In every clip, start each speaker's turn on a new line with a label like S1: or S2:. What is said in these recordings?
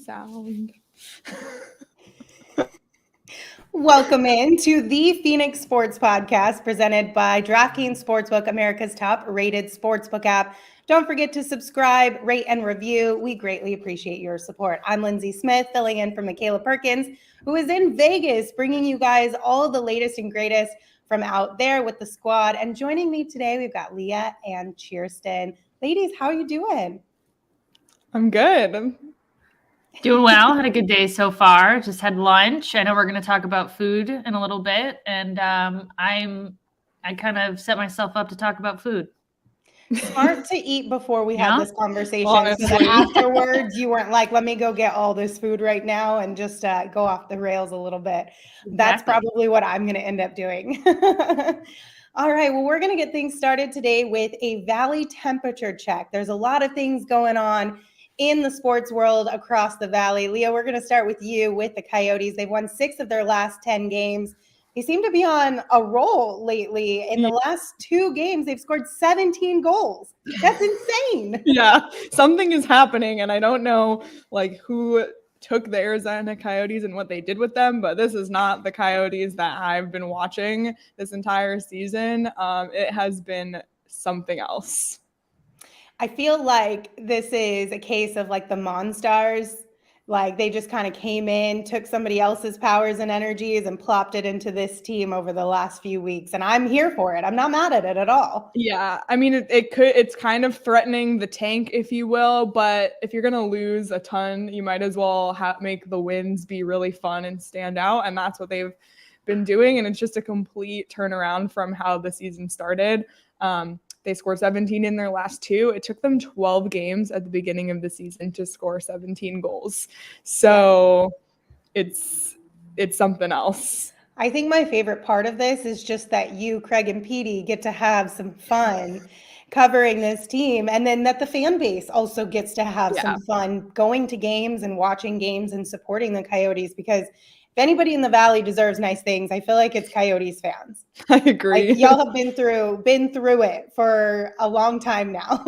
S1: sound.
S2: Welcome into the Phoenix Sports Podcast presented by DraftKings Sportsbook, America's top-rated sportsbook app. Don't forget to subscribe, rate, and review. We greatly appreciate your support. I'm Lindsey Smith, filling in for Michaela Perkins, who is in Vegas, bringing you guys all the latest and greatest from out there with the squad. And joining me today, we've got Leah and Chierstin. Ladies, how are you doing?
S1: I'm good.
S3: Doing well. Had a good day so far. Just had lunch. I know we're going to talk about food in a little bit, and I kind of set myself up to talk about food.
S2: Smart to eat before we had this conversation.
S1: Honestly.
S2: So that afterwards, you weren't like, let me go get all this food right now and just go off the rails a little bit. Exactly. That's probably what I'm going to end up doing. All right. Well, we're going to get things started today with a Valley temperature check. There's a lot of things going on in the sports world across the Valley. Leah, we're going to start with you with the Coyotes. They've won 6 of their last 10 games. They seem to be on a roll lately. In the last 2 games, they've scored 17 goals. That's insane.
S1: Yeah, something is happening, and I don't know who took the Arizona Coyotes and what they did with them, but this is not the Coyotes that I've been watching this entire season. It has been something else.
S2: I feel like this is a case of the Monstars. They just kind of came in, took somebody else's powers and energies and plopped it into this team over the last few weeks. And I'm here for it. I'm not mad at it at all.
S1: Yeah. I mean, it's kind of threatening the tank, if you will, but if you're going to lose a ton, you might as well make the wins be really fun and stand out. And that's what they've been doing. And it's just a complete turnaround from how the season started. They scored 17 in their last 2. It took them 12 games at the beginning of the season to score 17 goals. So it's something else.
S2: I think my favorite part of this is just that you, Craig, and Petey get to have some fun covering this team, and then that the fan base also gets to have some fun going to games and watching games and supporting the Coyotes, because if anybody in the Valley deserves nice things, I feel like it's Coyotes fans.
S1: I agree.
S2: Y'all have been through it for a long time now.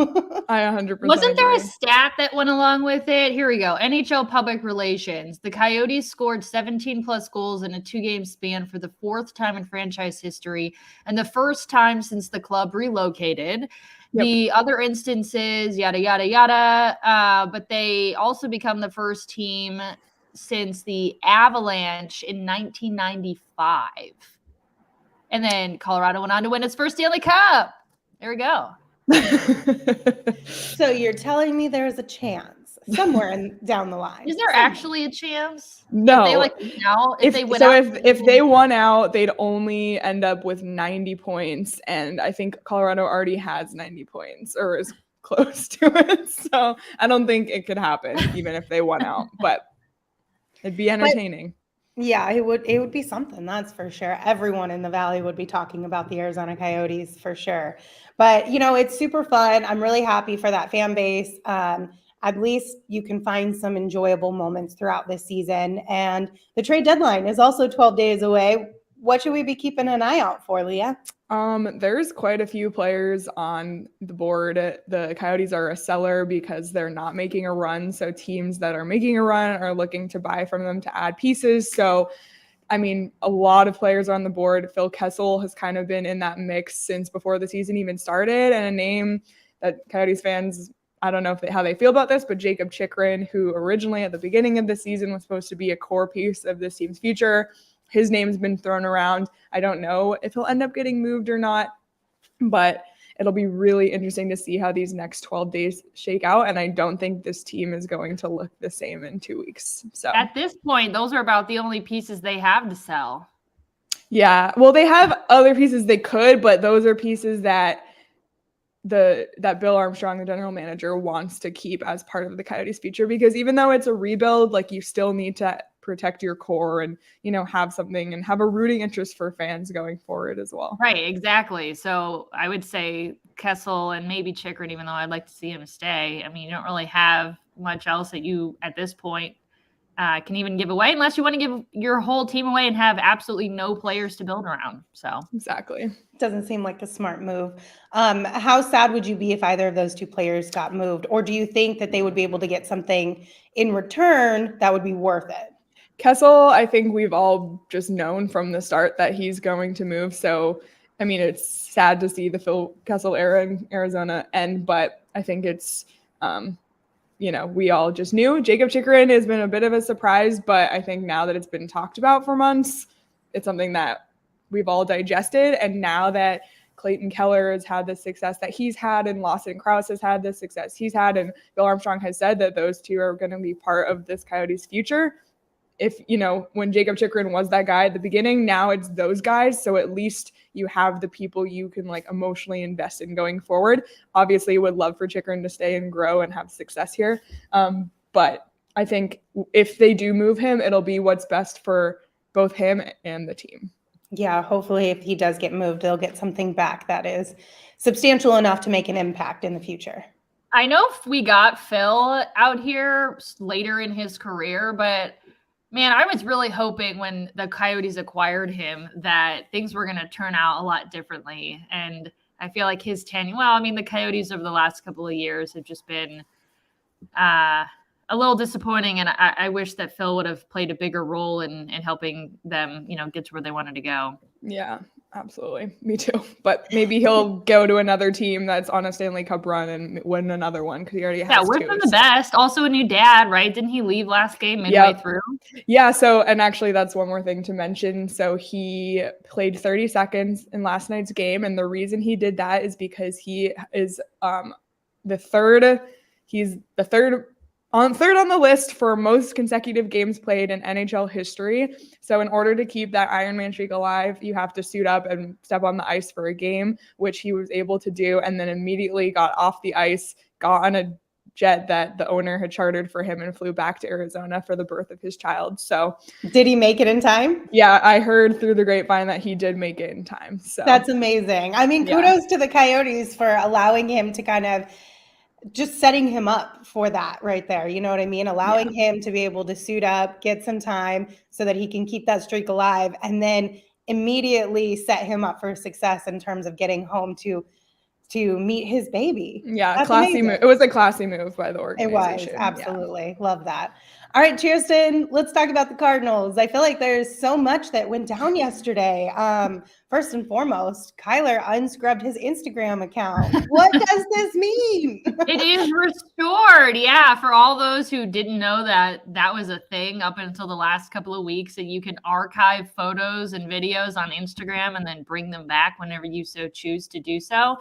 S1: I 100%
S3: Wasn't there
S1: agree.
S3: a stat that went along with it? Here we go. NHL Public Relations. The Coyotes scored 17 plus goals in a 2-game span for the 4th time in franchise history and the first time since the club relocated. Yep. The other instances, yada, yada, yada. But they also become the first team since the Avalanche in 1995. And then Colorado went on to win its first Stanley Cup. There we go.
S2: So you're telling me there's a chance somewhere down the line?
S3: Is there actually a chance?
S1: No.
S3: If
S1: they won out, they'd only end up with 90 points. And I think Colorado already has 90 points or is close to it. So I don't think it could happen even if they won out. But it'd be entertaining.
S2: Yeah, it would be something, that's for sure. Everyone in the Valley would be talking about the Arizona Coyotes for sure. But, it's super fun. I'm really happy for that fan base. At least you can find some enjoyable moments throughout this season. And the trade deadline is also 12 days away. What should we be keeping an eye out for, Leah?
S1: There's quite a few players on the board. The Coyotes are a seller because they're not making a run. So teams that are making a run are looking to buy from them to add pieces. So, I mean, a lot of players are on the board. Phil Kessel has kind of been in that mix since before the season even started. And a name that Coyotes fans, I don't know how they feel about this, but Jacob Chikrin, who originally at the beginning of the season was supposed to be a core piece of this team's future. His name's been thrown around. I don't know if he'll end up getting moved or not, but it'll be really interesting to see how these next 12 days shake out. And I don't think this team is going to look the same in 2 weeks. So
S3: at this point, those are about the only pieces they have to sell.
S1: Yeah. Well, they have other pieces they could, but those are pieces that Bill Armstrong, the general manager, wants to keep as part of the Coyotes' future, because even though it's a rebuild, you still need to protect your core and, have something and have a rooting interest for fans going forward as well.
S3: Right, exactly. So I would say Kessel and maybe Chikrin, even though I'd like to see him stay. I mean, you don't really have much else that you, at this point, can even give away, unless you want to give your whole team away and have absolutely no players to build around. So
S1: Exactly.
S2: Doesn't seem like a smart move. How sad would you be if either of those two players got moved? Or do you think that they would be able to get something in return that would be worth it?
S1: Kessel, I think we've all just known from the start that he's going to move. So, I mean, it's sad to see the Phil Kessel era in Arizona end, but I think it's, we all just knew. Jacob Chikrin has been a bit of a surprise, but I think now that it's been talked about for months, it's something that we've all digested. And now that Clayton Keller has had the success that he's had, and Lawson Krause has had the success he's had, and Bill Armstrong has said that those two are going to be part of this Coyotes future. If, when Jacob Chikrin was that guy at the beginning, now it's those guys. So at least you have the people you can emotionally invest in going forward. Obviously, would love for Chikrin to stay and grow and have success here. But I think if they do move him, it'll be what's best for both him and the team.
S2: Yeah, hopefully if he does get moved, they'll get something back that is substantial enough to make an impact in the future.
S3: I know we got Phil out here later in his career, but man, I was really hoping when the Coyotes acquired him that things were going to turn out a lot differently. And I feel like his tenure, the Coyotes over the last couple of years have just been a little disappointing. And I wish that Phil would have played a bigger role in helping them, get to where they wanted to go.
S1: Yeah, absolutely. Me too. But maybe he'll go to another team that's on a Stanley Cup run and win another one because he already has two.
S3: Yeah, wish him the best. Also a new dad, right? Didn't he leave last game midway through?
S1: Yeah, so, and actually that's one more thing to mention. So he played 30 seconds in last night's game, and the reason he did that is because he is the third on the list for most consecutive games played in NHL history. So in order to keep that Iron Man streak alive, you have to suit up and step on the ice for a game, which he was able to do, and then immediately got off the ice, got on a jet that the owner had chartered for him and flew back to Arizona for the birth of his child. So
S2: did he make it in time?
S1: Yeah, I heard through the grapevine that he did make it in time. So
S2: that's amazing. Kudos to the Coyotes for allowing him to kind of just setting him up for that right there. You know what I mean? Allowing him to be able to suit up, get some time so that he can keep that streak alive, and then immediately set him up for success in terms of getting home to meet his baby.
S1: Yeah, that's classy move. It was a classy move by the organization.
S2: It was, absolutely. Yeah. Love that. All right, Chierstin, let's talk about the Cardinals. I feel like there's so much that went down yesterday. First and foremost, Kyler unscrubbed his Instagram account. What does this mean?
S3: It is restored. Yeah, for all those who didn't know that was a thing up until the last couple of weeks, that you can archive photos and videos on Instagram and then bring them back whenever you so choose to do so.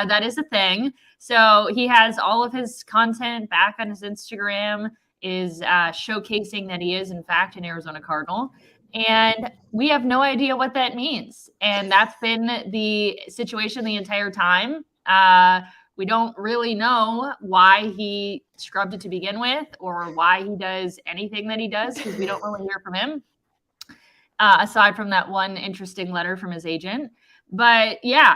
S3: That is a thing. So he has all of his content back on his Instagram, is showcasing that he is in fact an Arizona Cardinal, and we have no idea what that means. And that's been the situation the entire time. We don't really know why he scrubbed it to begin with, or why he does anything that he does, because we don't really hear from him, aside from that one interesting letter from his agent. But yeah,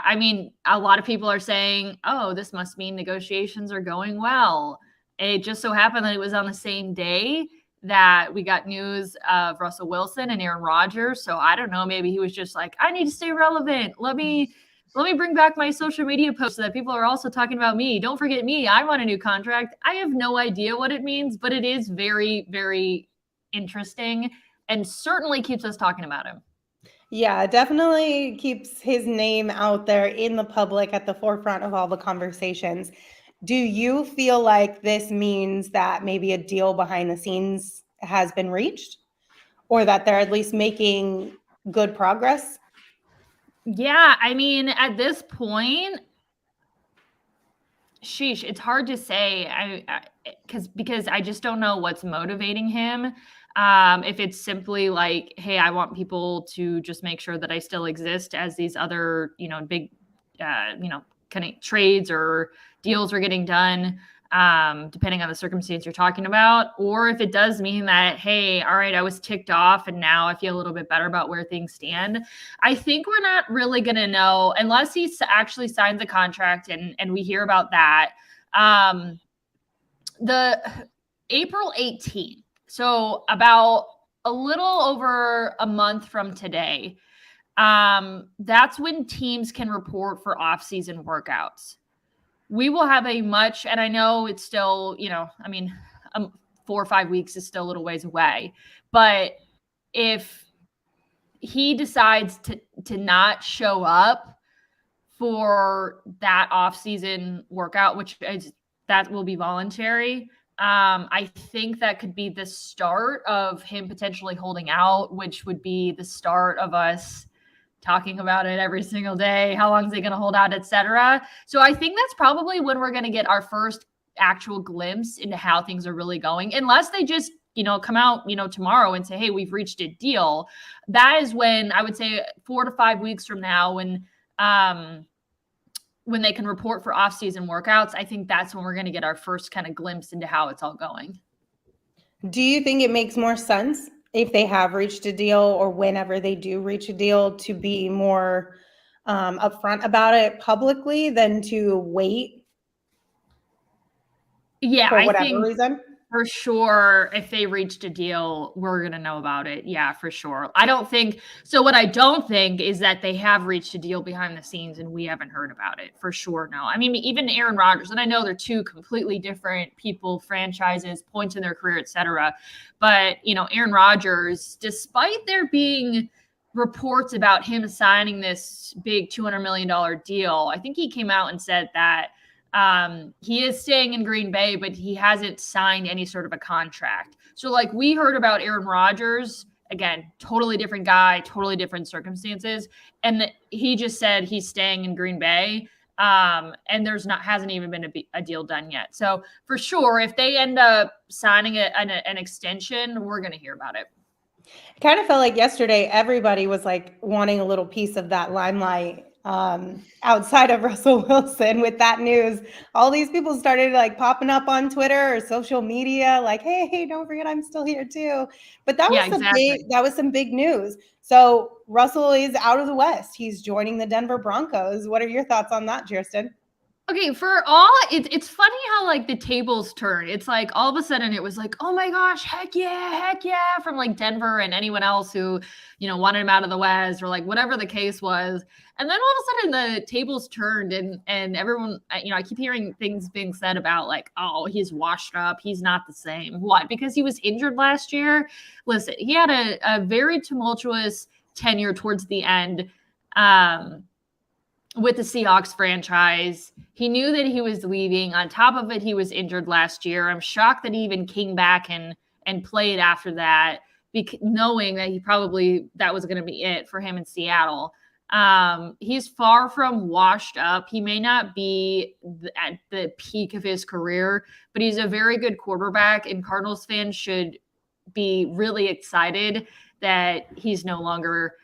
S3: a lot of people are saying, oh, this must mean negotiations are going well. It just so happened that it was on the same day that we got news of Russell Wilson and Aaron Rodgers. So I don't know, maybe he was just like, I need to stay relevant. Let me bring back my social media posts so that people are also talking about me. Don't forget me. I want a new contract. I have no idea what it means, but it is very, very interesting and certainly keeps us talking about him.
S2: Yeah, definitely keeps his name out there in the public at the forefront of all the conversations. Do you feel like this means that maybe a deal behind the scenes has been reached, or that they're at least making good progress?
S3: Yeah, at this point, sheesh, it's hard to say. Because I just don't know what's motivating him. If it's simply like, hey, I want people to just make sure that I still exist as these other, big, kind of trades or deals are getting done, depending on the circumstance you're talking about, or if it does mean that, hey, all right, I was ticked off and now I feel a little bit better about where things stand. I think we're not really going to know unless he actually signs a contract and we hear about that. The April 18th. So about a little over a month from today, that's when teams can report for off-season workouts. We will have and I know it's still, 4 or 5 weeks is still a little ways away, but if he decides to not show up for that off-season workout, that will be voluntary, I think that could be the start of him potentially holding out, which would be the start of us talking about it every single day. How long is he going to hold out, etc. So I think that's probably when we're going to get our first actual glimpse into how things are really going, unless they just, come out, tomorrow and say, hey, we've reached a deal. That is when I would say 4 to 5 weeks from now, when they can report for off-season workouts, I think that's when we're going to get our first kind of glimpse into how it's all going.
S2: Do you think it makes more sense if they have reached a deal, or whenever they do reach a deal, to be more upfront about it publicly than to wait?
S3: Yeah,
S2: for whatever
S3: I think
S2: reason?
S3: for sure, if they reached a deal, we're going to know about it. Yeah, for sure. What I don't think is that they have reached a deal behind the scenes and we haven't heard about it. For sure, no. I mean, even Aaron Rodgers, and I know they're two completely different people, franchises, points in their career, etc. But, Aaron Rodgers, despite there being reports about him signing this big $200 million deal, I think he came out and said that he is staying in Green Bay, but he hasn't signed any sort of a contract. So we heard about Aaron Rodgers, again, totally different guy, totally different circumstances. And he just said he's staying in Green Bay. And hasn't even been a deal done yet. So for sure, if they end up signing an extension, we're going to hear about it.
S2: It kind of felt like yesterday, everybody was wanting a little piece of that limelight. Outside of Russell Wilson with that news, all these people started popping up on Twitter or social media, hey, don't forget I'm still here too. But that was some big news. So Russell is out of the West. He's joining the Denver Broncos. What are your thoughts on that, Chierstin?
S3: Okay, it's funny how the tables turn. It's all of a sudden it was oh my gosh, heck yeah, from Denver and anyone else who, wanted him out of the West, or whatever the case was. And then all of a sudden the tables turned and everyone, I keep hearing things being said about oh, he's washed up. He's not the same. Why? Because he was injured last year. Listen, he had a very tumultuous tenure towards the end. With the Seahawks franchise. He knew that he was leaving. On top of it, he was injured last year. I'm shocked that he even came back and played after that, knowing that that was going to be it for him in Seattle. He's far from washed up. He may not be at the peak of his career, but he's a very good quarterback, and Cardinals fans should be really excited that he's no longer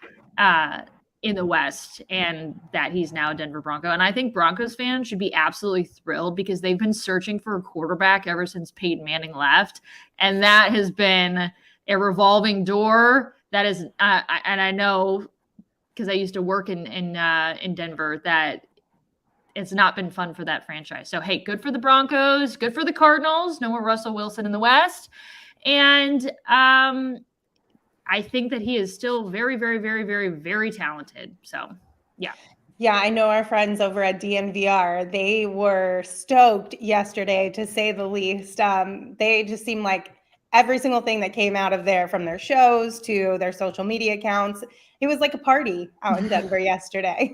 S3: in the West and that he's now a Denver Bronco. And I think Broncos fans should be absolutely thrilled because they've been searching for a quarterback ever since Peyton Manning left. And that has been a revolving door. That is, and I know because I used to work in Denver, that it's not been fun for that franchise. So, hey, good for the Broncos, good for the Cardinals. No more Russell Wilson in the West. And I think that he is still very, very, very, very, very talented. So, yeah.
S2: Yeah, I know our friends over at DNVR. They were stoked yesterday, to say the least. They just seemed like every single thing that came out of there, from their shows to their social media accounts, it was like a party out in Denver yesterday.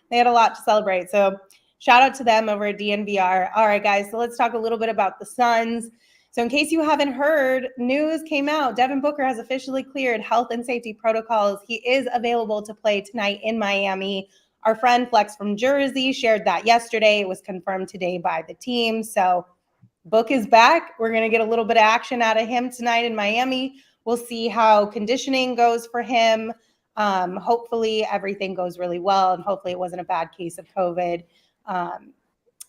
S2: They had a lot to celebrate. So shout out to them over at DNVR. All right, guys, so let's talk a little bit about the Suns. So in case you haven't heard, news came out. Devin Booker has officially cleared health and safety protocols. He is available to play tonight in Miami. Our friend Flex from Jersey shared that yesterday. It was confirmed today by the team. So Book is back. We're going to get a little bit of action out of him tonight in Miami. We'll see how conditioning goes for him. Hopefully everything goes really well, and hopefully it wasn't a bad case of COVID.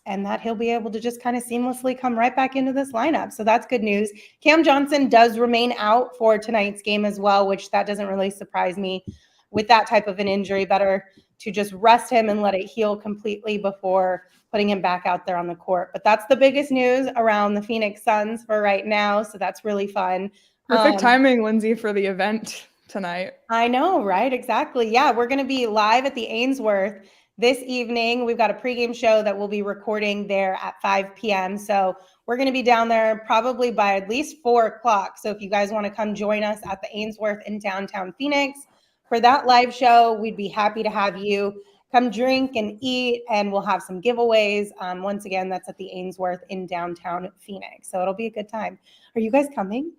S2: And that he'll be able to just kind of seamlessly come right back into this lineup. So that's good news. Cam Johnson does remain out for tonight's game as well, which that doesn't really surprise me with that type of an injury. Better to just rest him and let it heal completely before putting him back out there on the court. But that's the biggest news around the Phoenix Suns for right now. So that's really fun.
S1: Perfect timing, Lindsey, for the event tonight.
S2: I know, right? Exactly. Yeah, we're going to be live at the Ainsworth this evening. We've got a pregame show that we'll be recording there at 5 p.m. So we're going to be down there probably by at least 4 o'clock. So if you guys want to come join us at the Ainsworth in downtown Phoenix for that live show, we'd be happy to have you come drink and eat, and we'll have some giveaways. Once again, that's at the Ainsworth in downtown Phoenix. So it'll be a good time. Are you guys coming?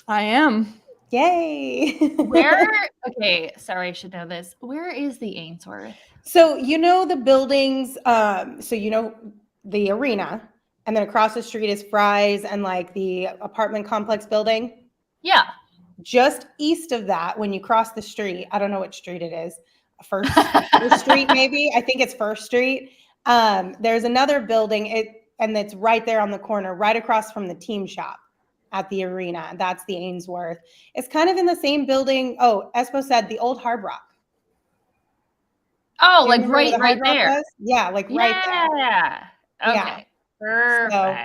S1: I am.
S2: Yay.
S3: Okay, sorry, I should know this. Where is the Ainsworth?
S2: So you know the buildings, so you know the arena, and then across the street is Fry's and like the apartment complex building.
S3: Yeah.
S2: Just east of that, when you cross the street, I don't know which street it is. First Street, maybe. I think it's First Street. There's another building, and it's right there on the corner, right across from the team shop at the arena. That's the Ainsworth. It's kind of in the same building. Oh, Espo said the old Hard Rock.
S3: Oh, like right there.
S2: Yeah, like right there.
S3: Yeah. Okay.
S2: Yeah.
S3: Perfect.
S2: So,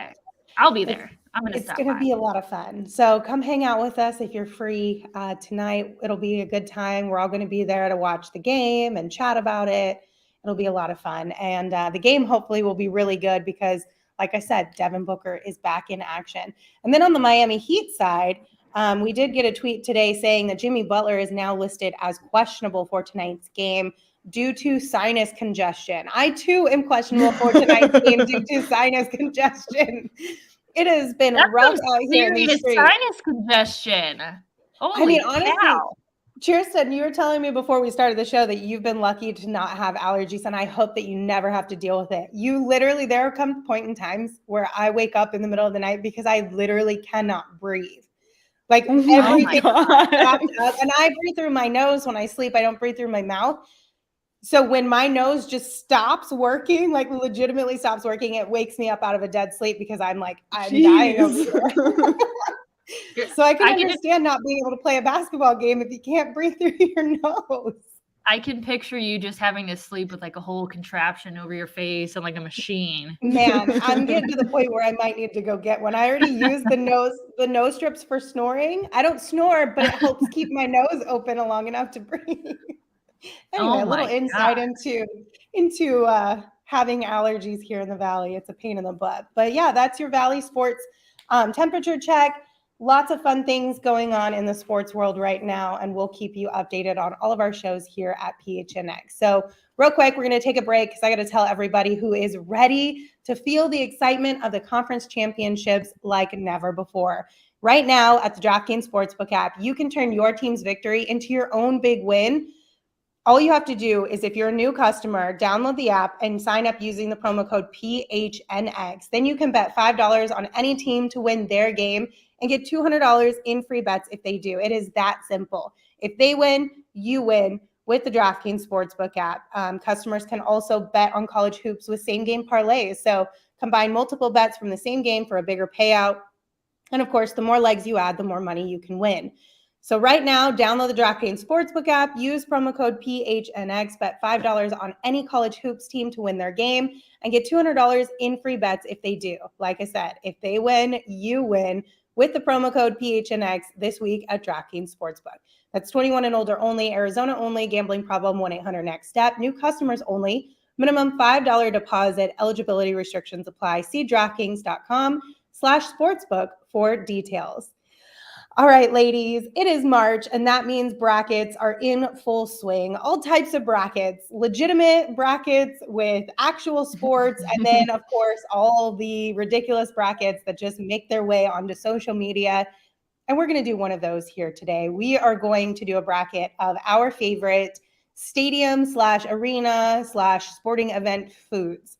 S3: I'll be there. I'm going to stop by.
S2: It's going to be a lot of fun. So come hang out with us if you're free tonight. It'll be a good time. We're all going to be there to watch the game and chat about it. It'll be a lot of fun. And the game hopefully will be really good because, like I said, Devin Booker is back in action. And then on the Miami Heat side, we did get a tweet today saying that Jimmy Butler is now listed as questionable for tonight's game due to sinus congestion. I too am questionable for tonight's game due to sinus congestion. It has been rough out here in the street.
S3: Sinus congestion. Holy
S2: honestly,
S3: cow.
S2: Chierstin, you were telling me before we started the show that you've been lucky to not have allergies, and I hope that you never have to deal with it. You literally, there come point in times where I wake up in the middle of the night because I literally cannot breathe. Like everything up, and I breathe through my nose when I sleep. I don't breathe through my mouth. So when my nose just stops working, like legitimately stops working, it wakes me up out of a dead sleep because I'm like, I'm dying over here. So I can understand not being able to play a basketball game if you can't breathe through your nose.
S3: I can picture you just having to sleep with like a whole contraption over your face and like a machine.
S2: Man, I'm getting to the point where I might need to go get one. I already used the nose strips for snoring. I don't snore, but it helps keep my nose open long enough to breathe. Anyway, a little insight into having allergies here in the Valley. It's a pain in the butt. But yeah, that's your Valley Sports temperature check. Lots of fun things going on in the sports world right now, and we'll keep you updated on all of our shows here at PHNX. So real quick, we're going to take a break because I got to tell everybody who is ready to feel the excitement of the conference championships like never before. Right now at the DraftKings Sportsbook app, you can turn your team's victory into your own big win. All you have to do is, if you're a new customer, download the app and sign up using the promo code PHNX. Then you can bet $5 on any team to win their game and get $200 in free bets if they do. It is that simple. If they win, you win with the DraftKings Sportsbook app. Customers can also bet on college hoops with same-game parlays. So combine multiple bets from the same game for a bigger payout. And of course, the more legs you add, the more money you can win. So right now, download the DraftKings Sportsbook app, use promo code PHNX, bet $5 on any college hoops team to win their game, and get $200 in free bets if they do. Like I said, if they win, you win with the promo code PHNX this week at DraftKings Sportsbook. That's 21 and older only, Arizona only, gambling problem, 1-800-NEXT-STEP, new customers only, minimum $5 deposit, eligibility restrictions apply. See DraftKings.com/sportsbook for details. All right, ladies, it is March, and that means brackets are in full swing. All types of brackets, legitimate brackets with actual sports, and then, of course, all the ridiculous brackets that just make their way onto social media. And we're going to do one of those here today. We are going to do a bracket of our favorite stadium/arena/sporting event foods.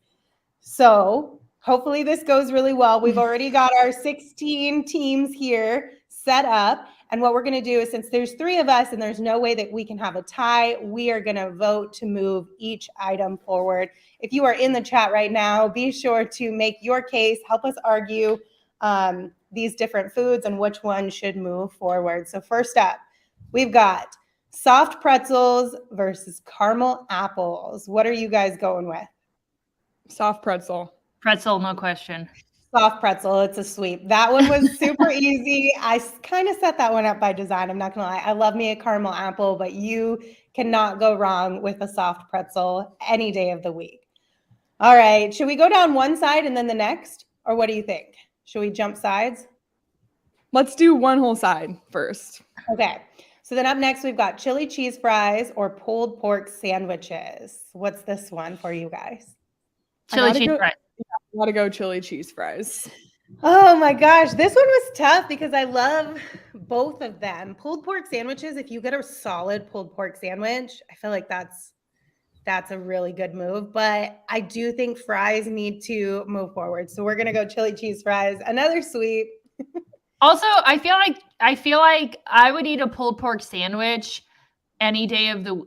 S2: So hopefully this goes really well. We've already got our 16 teams here set up. And what we're going to do is, since there's 3 of us and there's no way that we can have a tie, we are going to vote to move each item forward. If you are in the chat right now, be sure to make your case, help us argue these different foods and which one should move forward. So first up, we've got Soft pretzels versus caramel apples. What are you guys going with?
S1: Soft pretzel.
S3: Pretzel, no question.
S2: Soft pretzel. It's a sweep. That one was super easy. I kind of set that one up by design. I'm not going to lie. I love me a caramel apple, but you cannot go wrong with a soft pretzel any day of the week. All right. Should we go down one side and then the next? Or what do you think? Should we jump sides?
S1: Let's do one whole side first.
S2: Okay. So then up next, we've got chili cheese fries or pulled pork sandwiches. What's this one for you guys?
S3: Chili cheese fries.
S1: I gotta go chili cheese fries.
S2: Oh my gosh, this one was tough because I love both of them. Pulled pork sandwiches, if you get a solid pulled pork sandwich, I feel like that's a really good move. But I do think fries need to move forward. So we're gonna go chili cheese fries, another sweep.
S3: Also, I feel like I would eat a pulled pork sandwich any day of the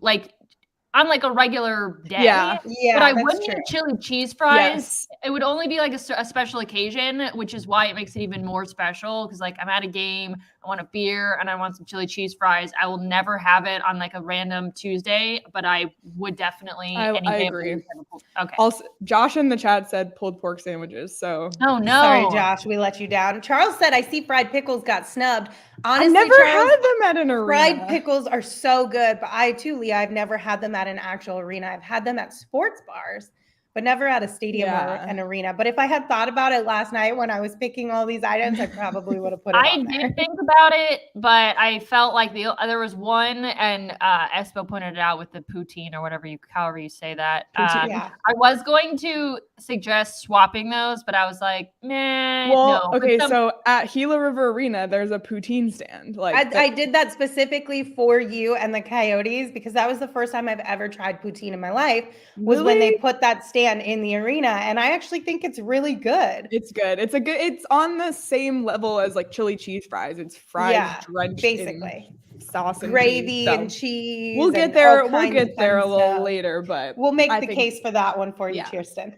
S3: on like a regular day.
S1: Yeah,
S3: but I
S2: that's
S3: wouldn't
S2: true.
S3: eat chili cheese fries.
S1: Yes.
S3: It would only be like a special occasion, which is why it makes it even more special. Because like I'm at a game, I want a beer, and I want some chili cheese fries. I will never have it on like a random Tuesday, but I would definitely.
S1: I
S3: day of the
S1: agree.
S3: week have a okay.
S1: Also, Josh in the chat said pulled pork sandwiches. So
S3: Oh no!
S2: Sorry, Josh, we let you down. Charles said, "I see fried pickles got snubbed." Honestly,
S1: I never
S2: Charles,
S1: had them at an arena.
S2: fried pickles are so good, but I too, Leah, I've never had them at an actual arena. I've had them at sports bars, but never at a stadium or an arena. But if I had thought about it last night when I was picking all these items, I probably would have put it on there.
S3: I did think about it, but I felt like there was one, and Espo pointed it out with the poutine or however you say that.
S2: Yeah.
S3: I was going to suggest swapping those, but I was like, nah.
S1: Well,
S3: no.
S1: okay, so at Gila River Arena, there's a poutine stand.
S2: I did that specifically for you and the Coyotes because that was the first time I've ever tried poutine in my life. Was when they put that stand in the arena, and I actually think it's really good.
S1: It's good. It's on the same level as like chili cheese fries. It's fries drenched
S2: basically
S1: in sauce and
S2: gravy
S1: cheese, so
S2: and cheese.
S1: We'll get there. We'll get there a little later, but
S2: we'll make the case for that one for you, Chierstin.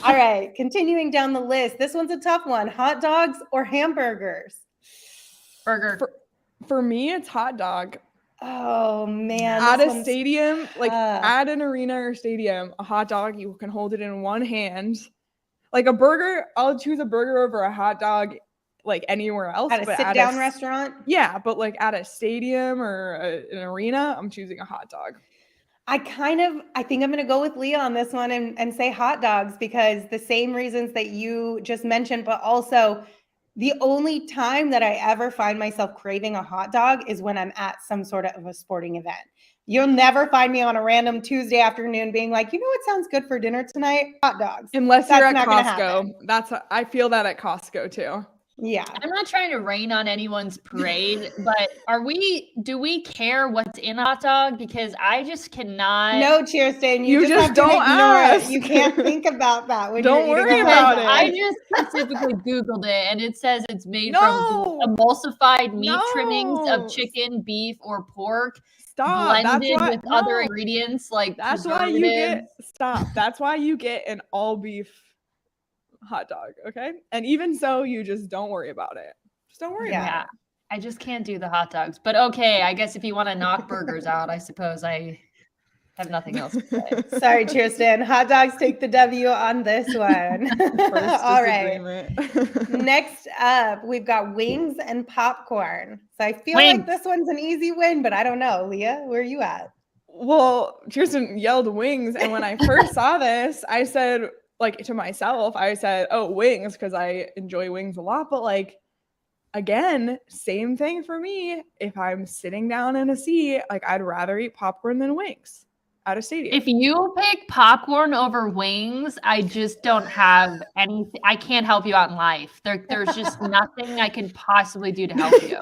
S2: All right, continuing down the list. This one's a tough one. Hot dogs or hamburgers?
S3: Burger.
S1: For me, it's hot dog.
S2: Oh man.
S1: At a stadium, at an arena or stadium, a hot dog, you can hold it in one hand. Like a burger, I'll choose a burger over a hot dog like anywhere else.
S2: At a sit-down restaurant?
S1: Yeah, but like at a stadium or an arena, I'm choosing a hot dog.
S2: I think I'm going to go with Leah on this one and say hot dogs because the same reasons that you just mentioned, but also the only time that I ever find myself craving a hot dog is when I'm at some sort of a sporting event. You'll never find me on a random Tuesday afternoon being like, you know what sounds good for dinner tonight? Hot dogs.
S1: Unless you're at Costco. I feel that at Costco too.
S2: Yeah.
S3: I'm not trying to rain on anyone's parade, but do we care what's in a hot dog? Because I just cannot.
S2: No, Chierstin, you just have
S1: don't
S2: to ignore
S1: ask.
S2: it. You can't think about that when
S1: don't
S2: you're
S1: worry
S2: eating
S1: about it.
S3: I just specifically Googled it, and it says it's made from emulsified meat trimmings of chicken, beef, or pork. Blended with other ingredients like
S1: that's why you get That's why you get an all beef hot dog, okay? And even so, you just don't worry about it. Just don't worry about it.
S3: I just can't do the hot dogs. But okay, I guess if you want to knock burgers out, I suppose I have nothing else to say.
S2: Sorry, Chierstin. Hot dogs take the W on this one. All right. Next up, we've got wings and popcorn. So I feel like this one's an easy win, but I don't know. Leah, where are you at?
S1: Well, Chierstin yelled wings. And when I first saw this, I said, like to myself, I said, oh, wings, because I enjoy wings a lot. But like, again, same thing for me. If I'm sitting down in a seat, like I'd rather eat popcorn than wings at a stadium.
S3: If you pick popcorn over wings, I just don't have anything. I can't help you out in life. There's just nothing I can possibly do to help you.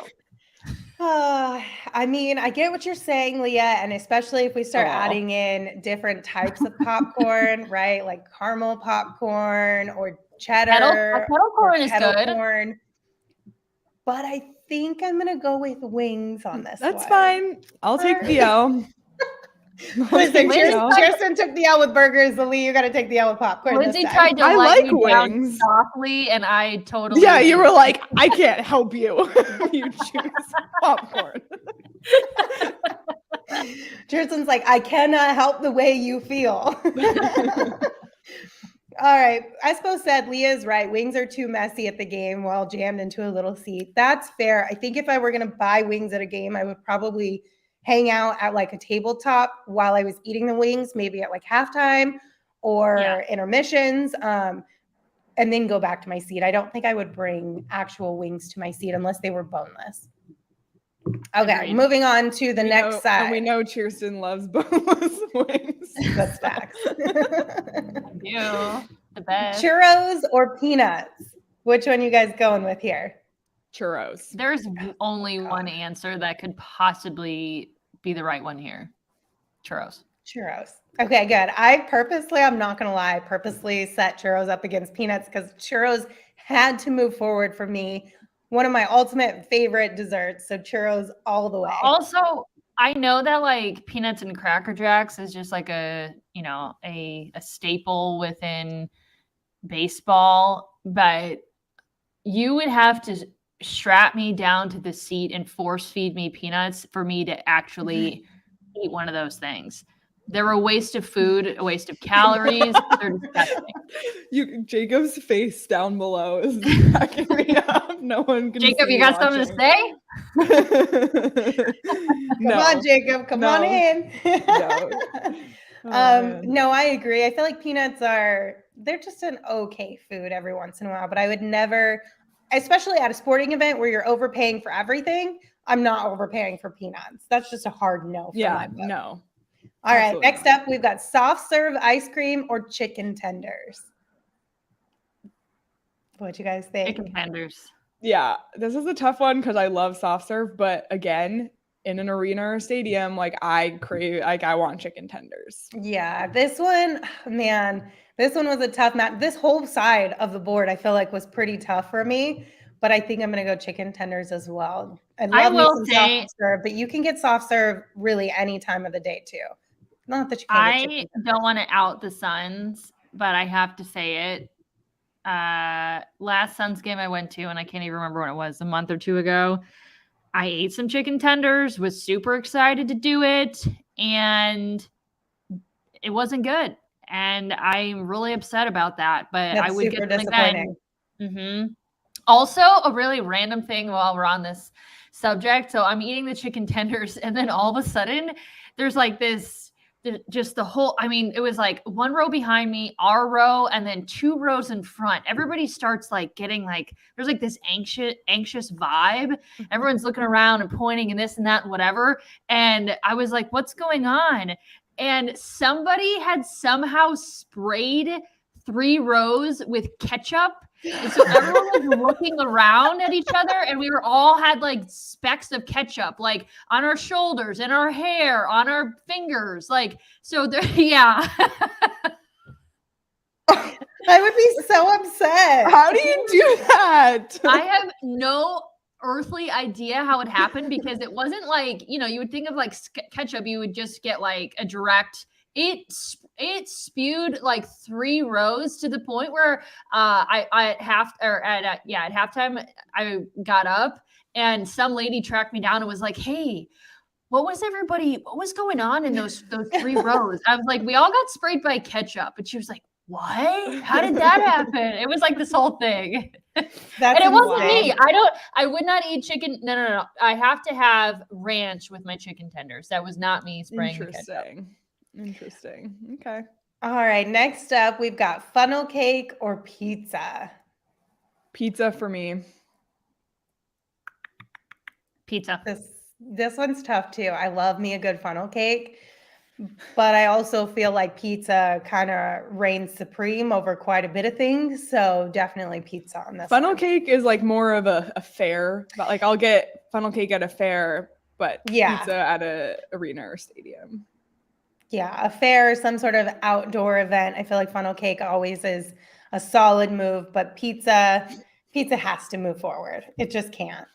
S2: I mean, I get what you're saying, Leah, and especially if we start adding in different types of popcorn, right? Like caramel popcorn or cheddar.
S3: Kettle corn is good.
S2: Corn. But I think I'm going to go with wings on this one.
S1: That's fine. I'll take the L.
S2: Listen, Chierstin took the L with burgers. Lee, you got to take the L with popcorn.
S3: Lindsey tried to let you down softly, and I totally.
S1: Yeah, you were like, I can't help you. You choose popcorn.
S2: Chierstin's like, I cannot help the way you feel. All right. I suppose said Leah's right. Wings are too messy at the game while jammed into a little seat. That's fair. I think if I were going to buy wings at a game, I would probably hang out at like a tabletop while I was eating the wings, maybe at like halftime or intermissions, and then go back to my seat. I don't think I would bring actual wings to my seat unless they were boneless. Okay,
S3: Agreed.
S2: Moving on to the next side.
S1: And we know Chierstin loves boneless wings.
S2: That's facts.
S3: I do. The best.
S2: Churros or peanuts? Which one you guys going with here?
S1: Churros.
S3: There's only one answer that could possibly be the right one here. Churros.
S2: Churros. Okay, good. I'm not going to lie, purposely set churros up against peanuts because churros had to move forward for me. One of my ultimate favorite desserts. So churros all the way.
S3: Also, I know that like peanuts and Cracker Jacks is just like a staple within baseball, but you would have to strap me down to the seat and force feed me peanuts for me to actually eat one of those things. They're a waste of food, a waste of calories. They're disgusting.
S2: Jacob's face down below is cracking me up. No one can.
S3: Jacob, you got something to say?
S2: Come on, Jacob. Come on in. No, I agree. I feel like peanuts they're just an okay food every once in a while, but I would never, especially at a sporting event where you're overpaying for everything. I'm not overpaying for peanuts. That's just a hard no.
S1: No.
S2: All right. Next up, we've got soft serve ice cream or chicken tenders. What you guys think?
S3: Chicken tenders.
S1: Yeah, this is a tough one because I love soft serve, but again, in an arena or stadium, I want chicken tenders.
S2: Yeah, this one was a tough match. This whole side of the board, I feel like, was pretty tough for me, but I think I'm going to go chicken tenders as well.
S3: I will say,
S2: soft serve, but you can get soft serve really any time of the day too. Not that you
S3: I don't want to out the Suns, but I have to say it. Last Suns game I went to, and I can't even remember when it was, a month or two ago, I ate some chicken tenders, was super excited to do it, and it wasn't good. And I'm really upset about that, but I would get something then. Mm-hmm. Also, a really random thing while we're on this subject. So I'm eating the chicken tenders, and then all of a sudden there's like just the whole, it was like one row behind me, our row, and then two rows in front. Everybody starts like getting like, there's like this anxious vibe. Everyone's looking around and pointing and this and that and whatever. And I was like, what's going on? And somebody had somehow sprayed 3 rows with ketchup. And so everyone was looking around at each other, and we all had like specks of ketchup, like on our shoulders, in our hair, on our fingers. Like, so there, yeah.
S2: I would be so upset.
S1: How do you do that?
S3: I have no earthly idea how it happened, because it wasn't like, you would think of like ketchup, you would just get like a direct. It spewed like 3 rows to the point where at halftime I got up and some lady tracked me down and was like, "Hey, what was going on in those 3 rows?" I was like, "We all got sprayed by ketchup." And she was like, "What? How did that happen?" It was like this whole thing. And it wasn't me. I would not eat chicken. No. I have to have ranch with my chicken tenders. That was not me spraying the ketchup.
S1: Interesting. Okay.
S2: All right. Next up, we've got funnel cake or pizza.
S1: Pizza for me.
S3: Pizza.
S2: This one's tough too. I love me a good funnel cake, but I also feel like pizza kind of reigns supreme over quite a bit of things. So definitely pizza on this.
S1: Funnel cake is like more of a fair, but like I'll get funnel cake at a fair, but pizza at a arena or stadium.
S2: Yeah, a fair, some sort of outdoor event. I feel like funnel cake always is a solid move, but pizza has to move forward. It just can't.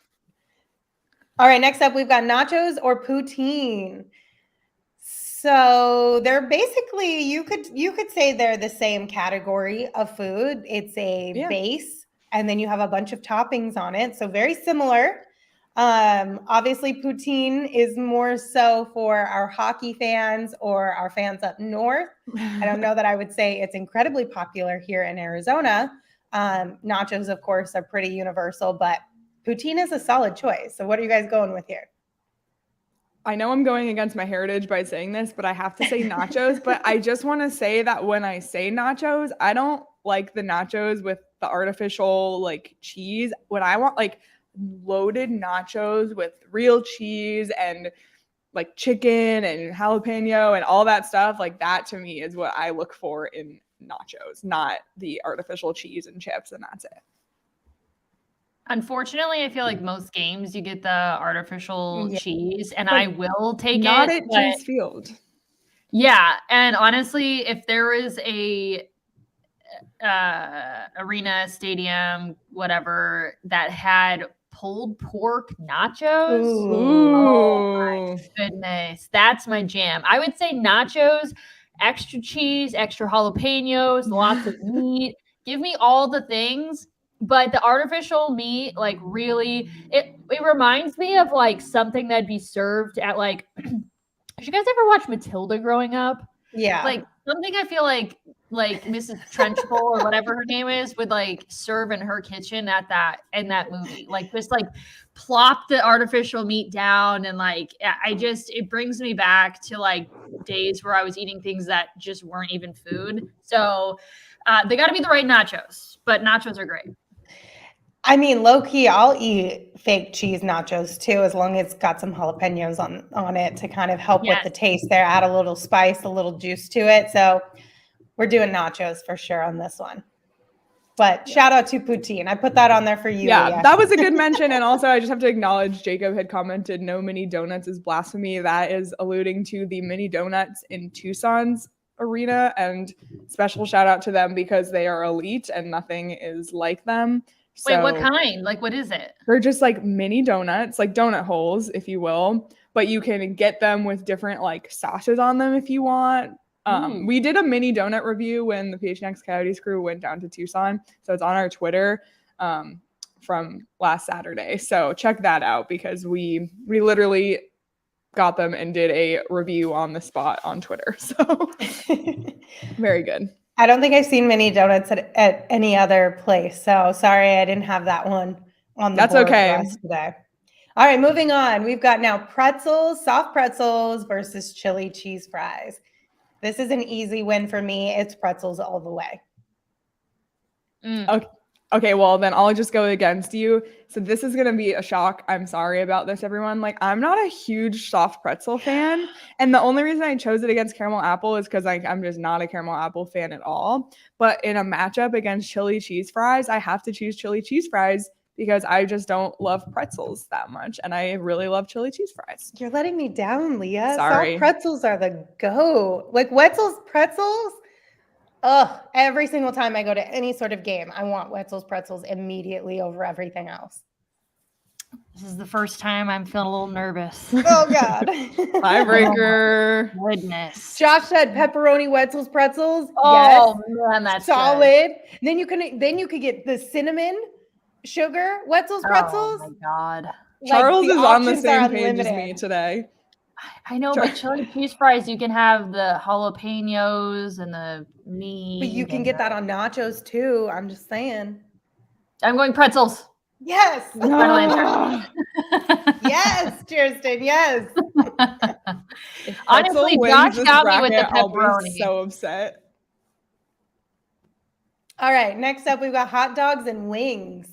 S2: All right, next up, we've got nachos or poutine. So they're basically, you could say they're the same category of food. It's a base, and then you have a bunch of toppings on it. So very similar. Obviously, poutine is more so for our hockey fans or our fans up north. I don't know that I would say it's incredibly popular here in Arizona. Nachos, of course, are pretty universal, but poutine is a solid choice. So what are you guys going with here?
S1: I know I'm going against my heritage by saying this, but I have to say nachos. But I just want to say that when I say nachos, I don't like the nachos with the artificial like cheese. When I want like loaded nachos with real cheese and like chicken and jalapeno and all that stuff, like that to me is what I look for in nachos, not the artificial cheese and chips, and that's it.
S3: Unfortunately, I feel like most games you get the artificial cheese, and
S1: But
S3: I will take
S1: not
S3: it.
S1: at Chase Field.
S3: Yeah, and honestly, if there is a arena, stadium, whatever that had pulled pork nachos, oh my goodness, that's my jam. I would say nachos, extra cheese, extra jalapenos, lots of meat. Give me all the things. But the artificial meat, like really, it reminds me of like something that'd be served at like. Did you guys ever watch Matilda growing up?
S2: Yeah.
S3: Like something I feel like Mrs. Trenchbull or whatever her name is would like serve in her kitchen in that movie. Like just like plop the artificial meat down and like it brings me back to like days where I was eating things that just weren't even food. So they got to be the right nachos, but nachos are great.
S2: I mean, low key, I'll eat fake cheese nachos too, as long as it's got some jalapenos on it to kind of help with the taste there, add a little spice, a little juice to it. So we're doing nachos for sure on this one. But shout out to poutine. I put that on there for you.
S1: Yeah,
S2: Leah.
S1: that was a good mention. And also, I just have to acknowledge Jacob had commented, no mini donuts is blasphemy. That is alluding to the mini donuts in Tucson's arena. And special shout out to them because they are elite and nothing is like them. So
S3: wait, what kind? Like, what is it?
S1: They're just like mini donuts, like donut holes, if you will. But you can get them with different like sauces on them if you want. We did a mini donut review when the PHNX Coyotes crew went down to Tucson. So it's on our Twitter from last Saturday. So check that out because we literally got them and did a review on the spot on Twitter. So very good.
S2: I don't think I've seen mini donuts at any other place. So sorry I didn't have that one on the board for us today. All right, moving on. We've got now pretzels, soft pretzels versus chili cheese fries. This is an easy win for me. It's pretzels all the way.
S1: Okay, well, then I'll just go against you. So this is going to be a shock. I'm sorry about this, everyone. Like, I'm not a huge soft pretzel fan. And the only reason I chose it against caramel apple is because I'm just not a caramel apple fan at all. But in a matchup against chili cheese fries, I have to choose chili cheese fries because I just don't love pretzels that much. And I really love chili cheese fries.
S2: You're letting me down, Leah.
S1: Sorry.
S2: Soft pretzels are the go. Like Wetzel's pretzels. Ugh, every single time I go to any sort of game, I want Wetzel's pretzels immediately over everything else.
S3: This is the first time I'm feeling a little nervous.
S2: Oh, God.
S1: Tiebreaker.
S3: Oh, goodness.
S2: Josh said pepperoni Wetzel's pretzels.
S3: Oh,
S2: yes.
S3: Man, that's
S2: solid.
S3: Good.
S2: Then you could get the cinnamon sugar Wetzel's pretzels.
S3: Oh, my God.
S1: Charles is on the same page as me today.
S3: I know, but chili cheese fries, you can have the jalapenos and the meat.
S2: But you can get that on nachos too. I'm just saying.
S3: I'm going pretzels.
S2: Yes. Yes, Chierstin. Yes.
S3: Honestly, Josh got me with the pepperoni.
S1: I'll be so upset.
S2: All right. Next up, we've got hot dogs and wings.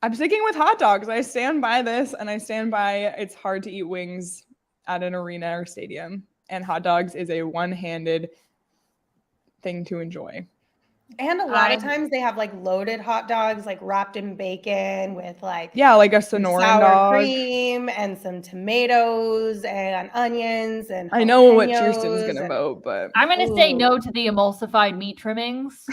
S1: I'm sticking with hot dogs. I stand by this, and I stand by it's hard to eat wings at an arena or stadium, and hot dogs is a one-handed thing to enjoy.
S2: And a lot of times they have like loaded hot dogs, like wrapped in bacon with like
S1: a Sonoran
S2: sour
S1: dog,
S2: cream and some tomatoes and onions and
S1: I know what Chierstin's gonna vote, but
S3: I'm gonna say no to the emulsified meat trimmings.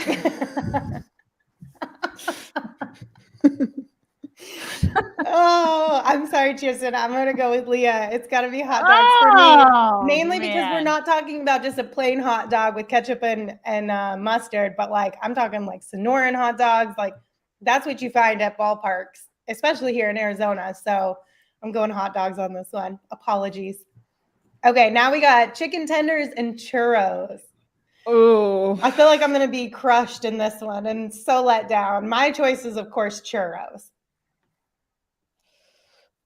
S2: Oh, I'm sorry, Chierstin. I'm going to go with Leah. It's got to be hot dogs for me. Mainly because we're not talking about just a plain hot dog with ketchup and mustard, but like I'm talking like Sonoran hot dogs. Like that's what you find at ballparks, especially here in Arizona. So I'm going hot dogs on this one. Apologies. Okay, now we got chicken tenders and churros.
S1: Oh,
S2: I feel like I'm going to be crushed in this one and so let down. My choice is, of course, churros.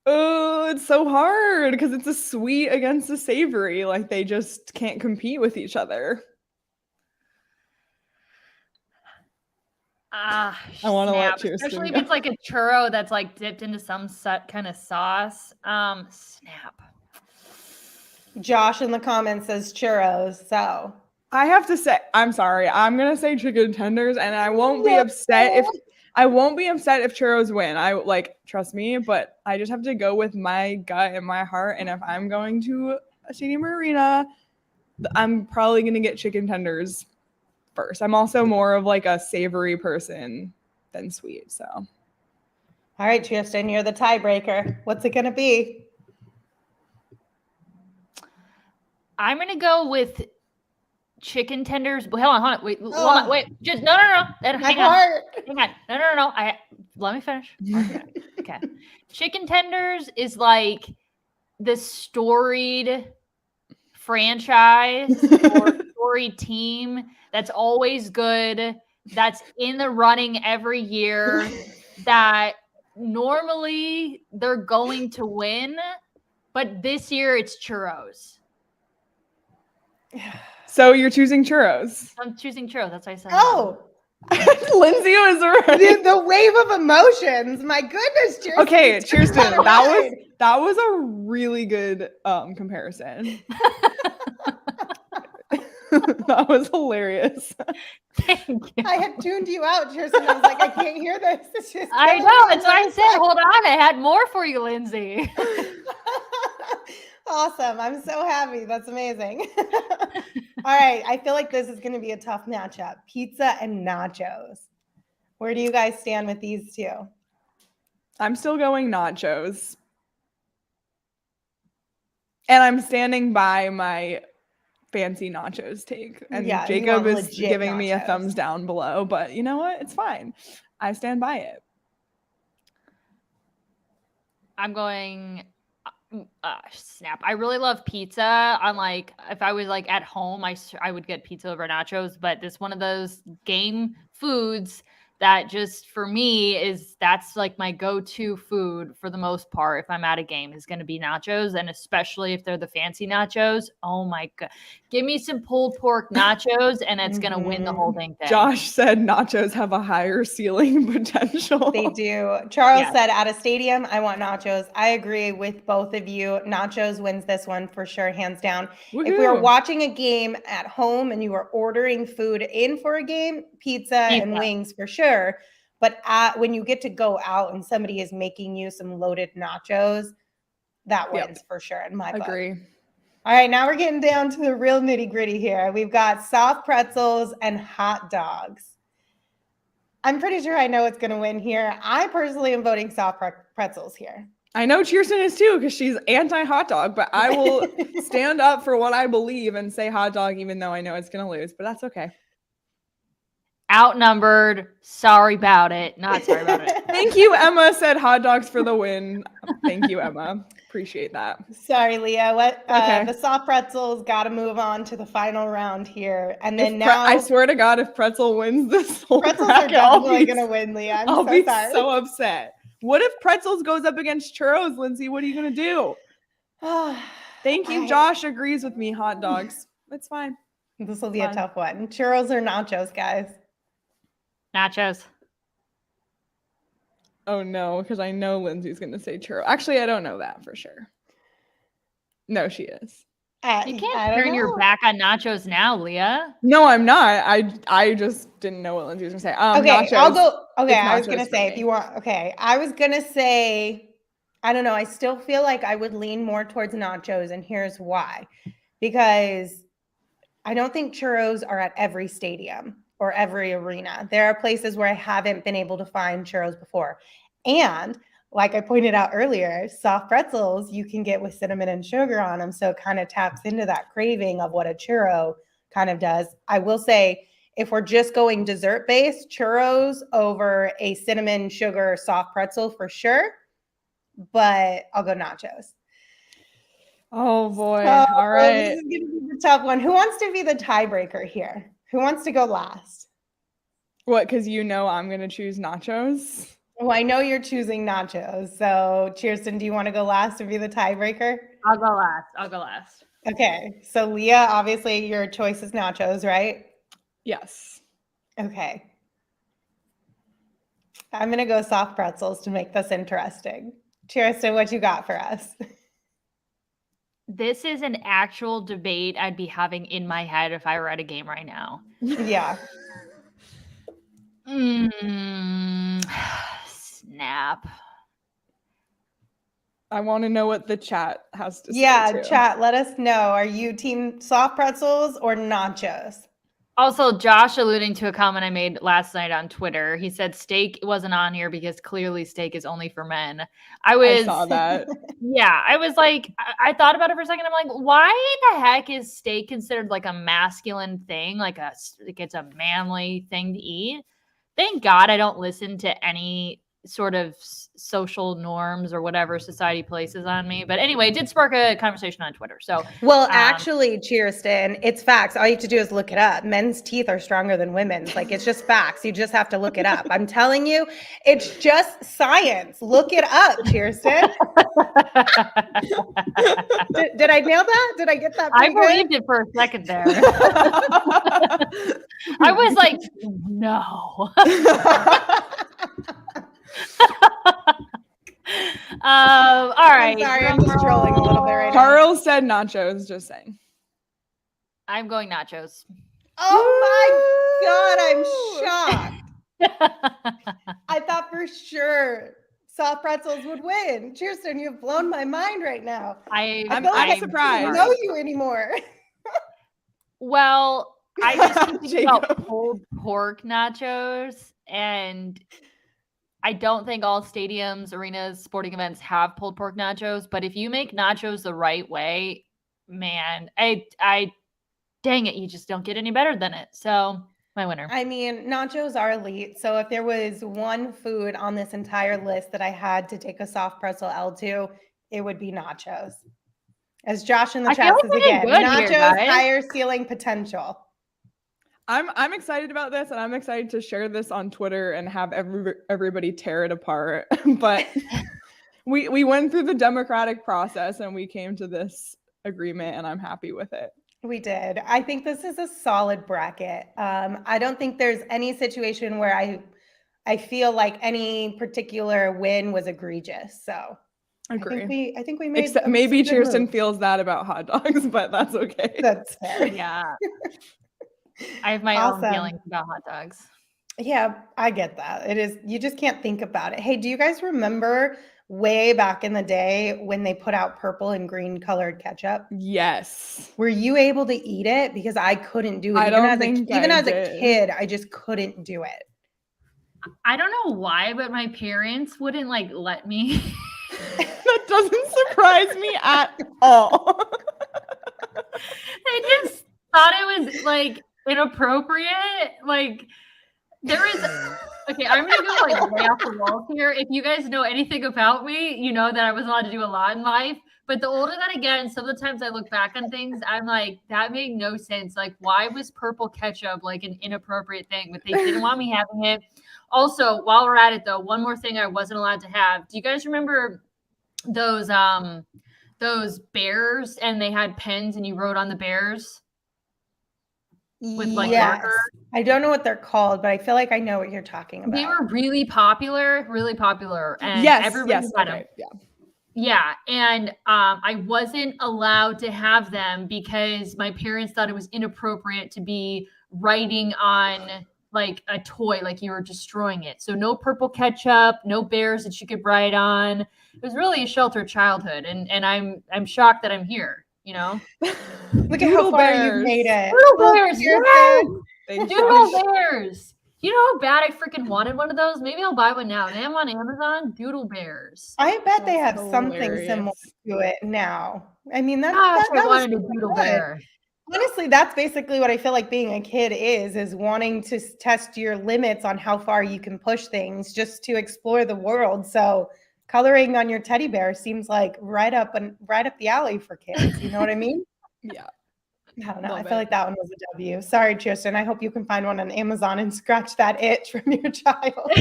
S1: oh, it's so hard because it's a sweet against a savory. Like they just can't compete with each other.
S3: I
S1: wanna let Chierstin
S3: especially
S1: go.
S3: if it's like a churro that's like dipped into some kind of sauce. Snap.
S2: Josh in the comments says churros. So
S1: I have to say, I'm sorry. I'm gonna say chicken tenders, and I won't be upset if churros win. I like trust me, but I just have to go with my gut and my heart. And if I'm going to a stadium or arena, I'm probably gonna get chicken tenders first. I'm also more of like a savory person than sweet. So,
S2: all right, Chierstin, you're the tiebreaker. What's it going to be?
S3: I'm gonna go with chicken tenders. Hold on. Wait. Just no. Hang on. No. Let me finish. Okay. Chicken tenders is like the storied franchise or storied team that's always good, that's in the running every year, that normally they're going to win, but this year it's churros.
S1: So you're choosing churros.
S3: I'm choosing churros. That's what I said.
S2: Oh,
S1: Lindsey was right.
S2: the wave of emotions. My goodness, Chierstin.
S1: Okay, Chierstin, that was a really good comparison. That was hilarious.
S3: Thank you.
S2: I had tuned you out, Chierstin. I was like, I can't hear this.
S3: I know. That's why I said, hold on. I had more for you, Lindsey.
S2: Awesome. I'm so happy. That's amazing. All right. I feel like this is going to be a tough matchup. Pizza and nachos. Where do you guys stand with these two?
S1: I'm still going nachos. And I'm standing by my fancy nachos take. And
S2: Yeah,
S1: Jacob is giving
S2: nachos.
S1: me a thumbs down below. But you know what? It's fine. I stand by it.
S3: I'm going... snap. I really love pizza. On like, if I was like at home, I would get pizza over nachos, but this one of those game foods that just for me that's like my go-to food for the most part. If I'm at a game, is going to be nachos, and especially if they're the fancy nachos. Oh my god, give me some pulled pork nachos, and it's going to win the whole dang thing.
S1: Josh said nachos have a higher ceiling potential.
S2: They do. Charles said at a stadium, I want nachos. I agree with both of you. Nachos wins this one for sure, hands down.
S1: Woo-hoo.
S2: If we were watching a game at home and you were ordering food in for a game, pizza and wings for sure. But when you get to go out and somebody is making you some loaded nachos, that wins for sure in my book.
S1: Agree.
S2: All right, now we're getting down to the real nitty gritty here. We've got soft pretzels and hot dogs. I'm pretty sure I know what's going to win here. I personally am voting soft pretzels here.
S1: I know Chierstin is too, because she's anti-hot dog, but I will stand up for what I believe and say hot dog, even though I know it's going to lose, but that's okay.
S3: Outnumbered. Sorry about it. Not sorry about it.
S1: Thank you, Emma said hot dogs for the win. Thank you, Emma. Appreciate that.
S2: Sorry, Leah.
S1: Okay.
S2: The soft pretzels got to move on to the final round here. And then now
S1: I swear to God, if pretzel wins this whole
S2: pretzels
S1: bracket,
S2: are definitely going to win, Leah.
S1: I'll be
S2: sorry.
S1: so upset. What if pretzels goes up against churros, Lindsey? What are you going to do? Thank you. Josh agrees with me. Hot dogs. It's fine.
S2: This will be a tough one. Churros or nachos, guys?
S3: Nachos.
S1: Oh, no, because I know Lindsey's going to say churro. Actually, I don't know that for sure. No, she is.
S3: You can't turn your back on nachos now, Leah.
S1: No, I'm not. I just didn't know what Lindsey was going to say.
S2: Okay,
S1: nachos,
S2: I'll go. Okay, I was
S1: nachos
S2: going to
S1: for
S2: say,
S1: me.
S2: if you want, okay, I was going to say, I don't know. I still feel like I would lean more towards nachos, and here's why. Because I don't think churros are at every stadium or every arena. There are places where I haven't been able to find churros before. And like I pointed out earlier, soft pretzels you can get with cinnamon and sugar on them. So it kind of taps into that craving of what a churro kind of does. I will say, if we're just going dessert based, churros over a cinnamon sugar soft pretzel for sure. but I'll go nachos.
S1: Oh boy.
S2: So,
S1: All right.
S2: This is going to be the tough one. Who wants to be the tiebreaker here? Who wants to go last?
S1: What? Because I'm going to choose nachos.
S2: Well, I know you're choosing nachos. So, Chierstin, do you want to go last to be the tiebreaker?
S3: I'll go last.
S2: Okay. So, Leah, obviously your choice is nachos, right?
S1: Yes.
S2: Okay. I'm going to go soft pretzels to make this interesting. Chierstin, what you got for us?
S3: This is an actual debate I'd be having in my head if I were at a game right now.
S2: Yeah.
S3: Snap.
S1: I want to know what the chat has to say.
S2: Yeah,
S1: too.
S2: chat, let us know. Are you team soft pretzels or nachos?
S3: Also, Josh alluding to a comment I made last night on Twitter. He said steak wasn't on here because clearly steak is only for men. I
S1: saw that.
S3: Yeah, I was like, I thought about it for a second. I'm like, why the heck is steak considered like a masculine thing? Like it's a manly thing to eat. Thank God I don't listen to any sort of social norms or whatever society places on me. But anyway, it did spark a conversation on Twitter. So,
S2: well, actually, Chierstin, it's facts. All you have to do is look it up. Men's teeth are stronger than women's. Like, it's just facts. You just have to look it up. I'm telling you, it's just science. Look it up, Chierstin. Did I nail that? Did I get that?
S3: I believed it for a second there. I was like, no. All right.
S2: I'm sorry, I'm just trolling a little bit right now.
S1: Carl said nachos, just saying.
S3: I'm going nachos.
S2: Oh my God, I'm shocked. I thought for sure soft pretzels would win. Chierstin, you've blown my mind right now.
S1: I'm
S2: I
S1: surprised.
S2: don't know you anymore.
S3: Well, I just think about pulled pork nachos, and I don't think all stadiums, arenas, sporting events have pulled pork nachos. But if you make nachos the right way, man, I dang it, you just don't get any better than it. So my winner.
S2: I mean, nachos are elite. So if there was one food on this entire list that I had to take a soft pretzel L to, it would be nachos. As Josh in the chat says again, nachos, higher ceiling potential.
S1: I'm excited about this, and I'm excited to share this on Twitter and have everybody tear it apart. But we went through the democratic process and we came to this agreement, and I'm happy with it.
S2: We did. I think this is a solid bracket. I don't think there's any situation where I feel like any particular win was egregious. So
S1: agree.
S2: I think we made.
S1: Except maybe Chierstin feels that about hot dogs, but that's okay.
S2: That's fair.
S3: Yeah. I have my own feelings about hot dogs.
S2: Yeah, I get that. It is, you just can't think about it. Hey, do you guys remember way back in the day when they put out purple and green colored ketchup?
S1: Yes.
S2: Were you able to eat it? Because I couldn't do it. Even as a kid, I just couldn't do it.
S3: I don't know why, but my parents wouldn't like let me.
S1: That doesn't surprise me at all.
S3: They just thought it was like inappropriate. Like there is okay, I'm gonna go like way off the wall here. If you guys know anything about me, you know that I was allowed to do a lot in life. But the older that I get, and some of the times I look back on things, I'm like, that made no sense. Like, why was purple ketchup like an inappropriate thing? But they didn't want me having it. Also, while we're at it though, one more thing I wasn't allowed to have. Do you guys remember those bears, and they had pens and you wrote on the bears? With like marker.
S2: I don't know what they're called, but I feel like I know what you're talking about.
S3: They were really popular. And everybody had them. Yeah. And I wasn't allowed to have them because my parents thought it was inappropriate to be writing on like a toy, like you were destroying it. So no purple ketchup, no bears that you could write on. It was really a sheltered childhood. And I'm shocked that I'm here, you know?
S2: Look at how far you've made it.
S3: Doodle bears. Yeah. Doodle bears. You know how bad I freaking wanted one of those? Maybe I'll buy one now. They have on Amazon. Doodle bears.
S2: I bet they have something similar to it now. I mean, that
S3: wanted a doodle bear.
S2: Honestly, that's basically what I feel like being a kid is wanting to test your limits on how far you can push things just to explore the world. So coloring on your teddy bear seems like right up the alley for kids. You know what I mean?
S1: Yeah.
S2: I don't know.
S1: Love
S2: I feel
S1: it.
S2: like that one was a W. Sorry, Chierstin. I hope you can find one on Amazon and scratch that itch from your child.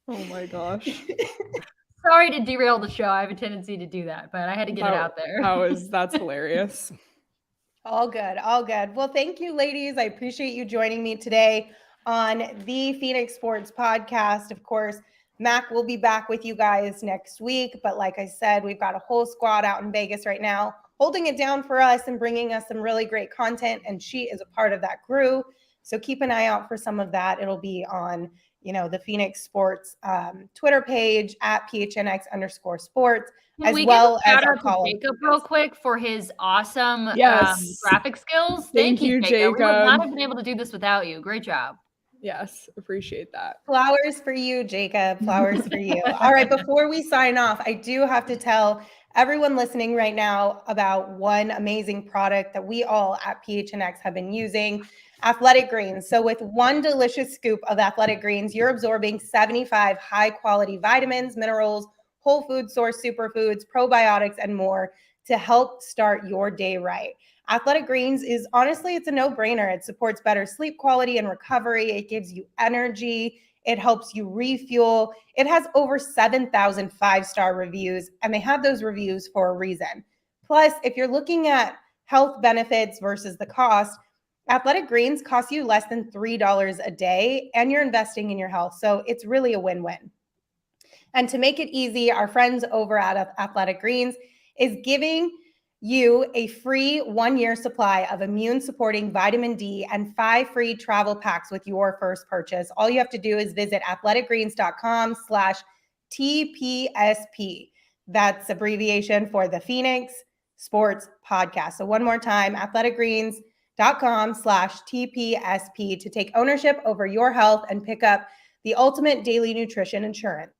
S1: Oh my gosh.
S3: Sorry to derail the show. I have a tendency to do that, but I had to get it out there.
S1: That's hilarious.
S2: All good. All good. Well, thank you, ladies. I appreciate you joining me today on the PHNX Sports Podcast. Of course, Mac will be back with you guys next week. But like I said, we've got a whole squad out in Vegas right now, holding it down for us and bringing us some really great content. And she is a part of that crew. So keep an eye out for some of that. It'll be on, the PHNX Sports Twitter page at PHNX_sports.
S3: Can we
S2: well
S3: give a
S2: as
S3: shout
S2: our
S3: out to
S2: call.
S3: Jacob real quick for his awesome
S1: Yes.
S3: graphic skills?
S1: Thank you,
S3: Jacob. We would not
S1: Jacob.
S3: have been able to do this without you. Great job.
S1: Yes, appreciate that.
S2: Flowers for you, Jacob. Flowers for you. All right, before we sign off, I do have to tell everyone listening right now about one amazing product that we all at PHNX have been using, Athletic Greens. So with one delicious scoop of Athletic Greens, you're absorbing 75 high-quality vitamins, minerals, whole food source superfoods, probiotics, and more to help start your day right. Athletic Greens is honestly, it's a no-brainer. It supports better sleep quality and recovery. It gives you energy. It helps you refuel. It has over 7,000 five-star reviews, and they have those reviews for a reason. Plus, if you're looking at health benefits versus the cost, Athletic Greens costs you less than $3 a day, and you're investing in your health. So it's really a win-win. And to make it easy, our friends over at Athletic Greens is giving you a free 1-year supply of immune-supporting vitamin D and 5 free travel packs with your first purchase. All you have to do is visit athleticgreens.com/TPSP. That's abbreviation for the PHNX Sports Podcast. So one more time, athleticgreens.com/TPSP to take ownership over your health and pick up the ultimate daily nutrition insurance.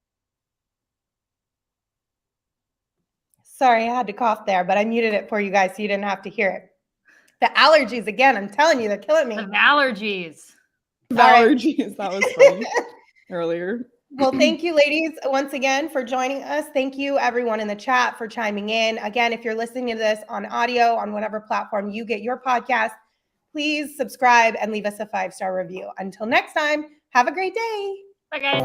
S2: Sorry, I had to cough there, but I muted it for you guys so you didn't have to hear it. The allergies, again, I'm telling you, they're killing me.
S3: The allergies.
S1: Allergies. That was funny earlier.
S2: Well, thank you, ladies, once again for joining us. Thank you, everyone in the chat, for chiming in. Again, if you're listening to this on audio, on whatever platform you get your podcast, please subscribe and leave us a 5-star review. Until next time, have a great day.
S3: Bye, guys.